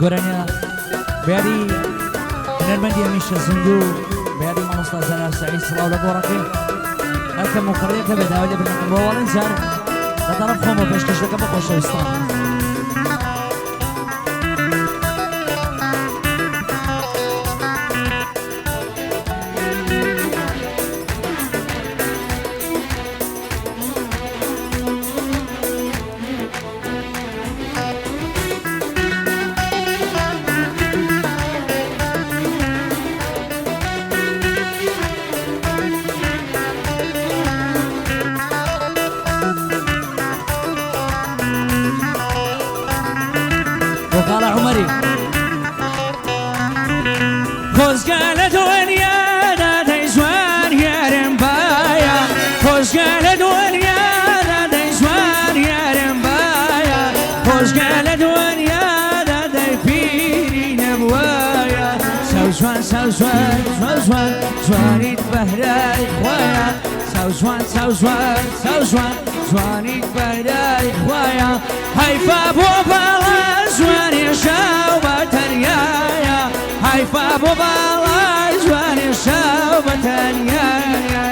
گۆرانە بیاری هنەرمەندی هەمیشە زیندوو بیاری مامۆستا زەرار سەعید سڵاو لە گۆڕەکەی ئەکەم و قڕیەکە بێداوای لێ بنەکەم بۆ وەڵێن جار لە طەرەف خۆمە پێشکەشەکە بە خۆشەویستان وقال عمري خۆزگە لە دنیادا دەیزوان یارم باە خۆزگە لە دنیادا دەیزوان یارم باە خۆزگە لە دنیادا دەی پیری نەبوایە سەوزوان سەوزوان سەوزوان جوانیت بەهرای خوایە سەوزوان سەوزوان سەوزوان جوانیت بەهرای خوایە حەیفە بۆ باڵە جوانی شاو بە تەنیایە حەیفە بۆ باڵای جوانی شاو بە تەنیایە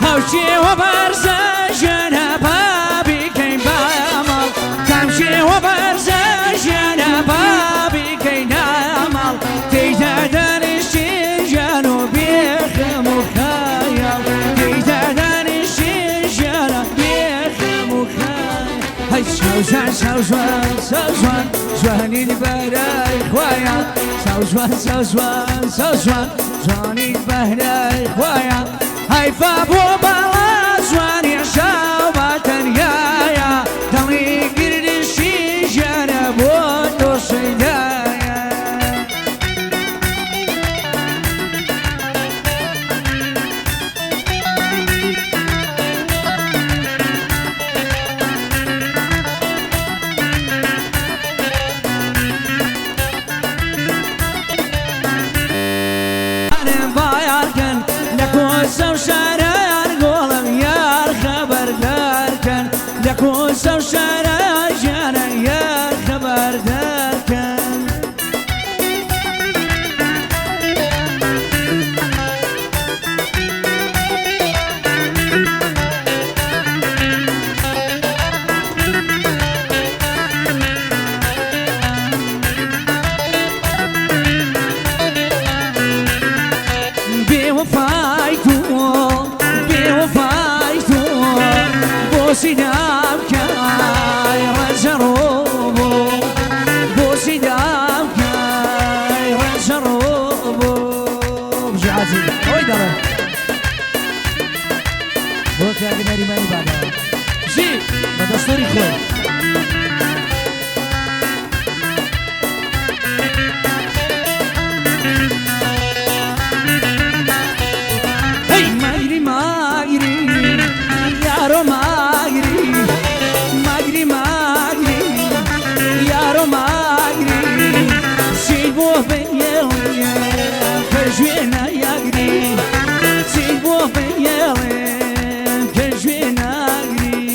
هەوچێوە بەرزە ژەنە بابیکەین بامەڵ کەمچێوە بەرزە ژەنە بابیکەین نامەڵ تێیدا دەنیشتی ژەن و بێخەم و خەیاڵ تێیدا دەنیشتی ژەنە بێخەم و خەیاڵ هەی سەوزوان سەوزوان سەوزوان جوانیت بەهرای خوایە سەوزوان سەوزوان سەوزوان جوانیت بەهرای خوایە حەیفە بۆ باڵا جوانی شاو بە تەنیایە دڵی گردشی ژەنە بۆ دۆشەیدایە ئەرم بایارکەن لە کۆسە و شارە یار گۆڵم یار خەبەردارکەن لە کۆسە و شارە ژیانە یار خەبەردارکەن بێوەفای تۆ بێوەفای تۆ بۆچی نامکەی ڕەنجەڕۆ بۆچی نامکەی ڕەنجەڕۆ بژعاتی ئەوەی دەڵێ بۆ کاگە نەریمانی بابا ژی بە دەستوری خۆی ماگری ماگری یارۆ ماگری ماگری ماگری یارۆ ماگری چی بۆ بێڵێ کە ژوێنە یاگری چی بۆ بێڵێ کە ژوێنە یاگری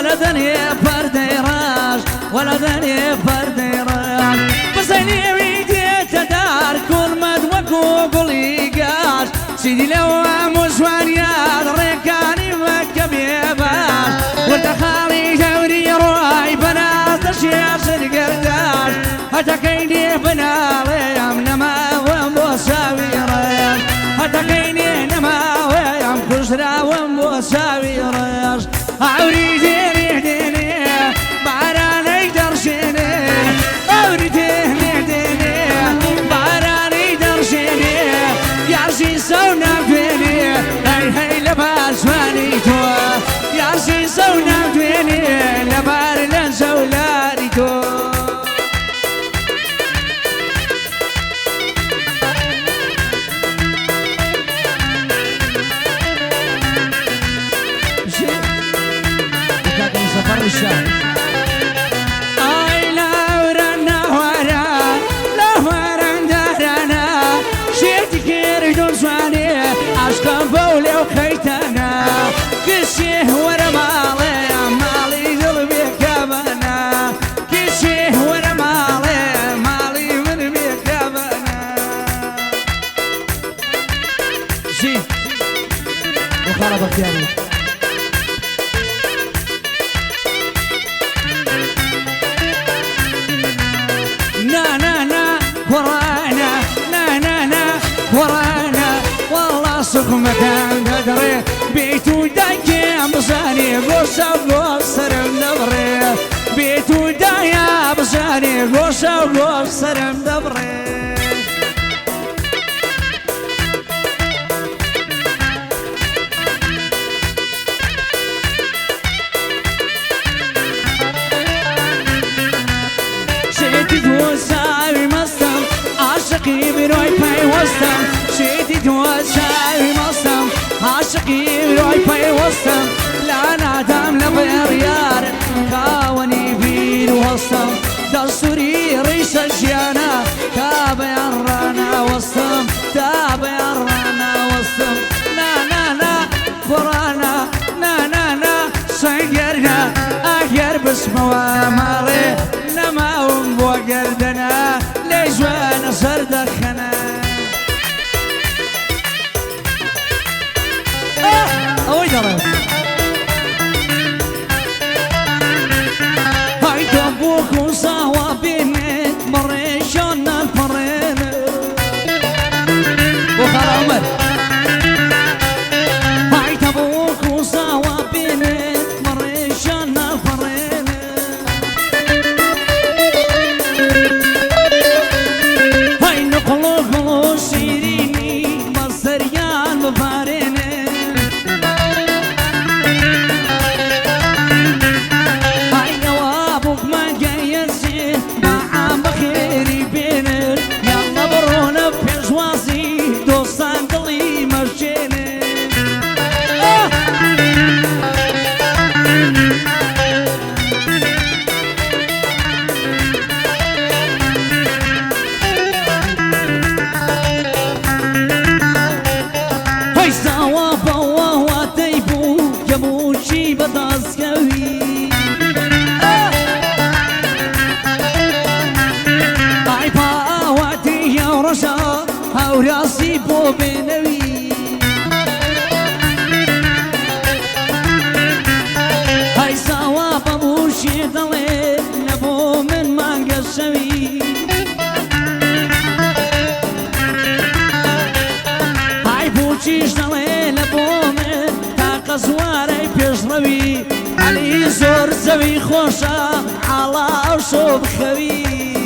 ولدني فرديراش ولدني فرديراش بسيني ويدي تدار كل مدوك وقليقاش سيدي لو مسوانيات ريكاني مكبيباش وتخالي جوري روي بنات الشيخ القرداش هتكيني بنالي امنما ومساويراش هتكيني نما ويم كسرى ومساويراش عوريتيني ديني باراني درشيني عوريتيني ديني باراني درشيني يارسي سونا فيني هاي هاي لباس فانيتو يارسي سونا فيني لبار لنسولاريتو سفر الشام اي لا ورا دارنا شيت كير دون سواني عشق بولي وخيتنا كشيه ورا مالي قلبي كبنا كشيه ورا مالي من بيك كبنا شي وخرب اختياري ورانا والله سوق مكان تدري بيتو دايا بصاني قوسة وقوسر مدبري بيتو دايا بصاني قوسة وقوسر مدبري شيتي دوساوي مصطم عاشقي بروي باي وسطم شيتي دوساوي مصطم عاشقي بروي باي وسطم لا نادم لبيار كاوني بير وسطم دستوري ريش الجيانا كابيرانا وسطم تابيرانا وسطم نا قرانا نا سيرنا اخير باسم وامري نما وقردنا ليش وانا صار دخنا اويدر هاي تبوك وصاوى بينك مريشون الفرين وخر عمر هاي تبوك وصاوى بينك مريشون الفرين هاي نقلو سيريني مصريان مفارين وراسي بو بنوي هاي سوا بموشي ضلي نبو من ما قشوي هاي بوشيش ضلي نبو من تاق زواري بيشروي علي زور زوي خوشا على وشوب خوي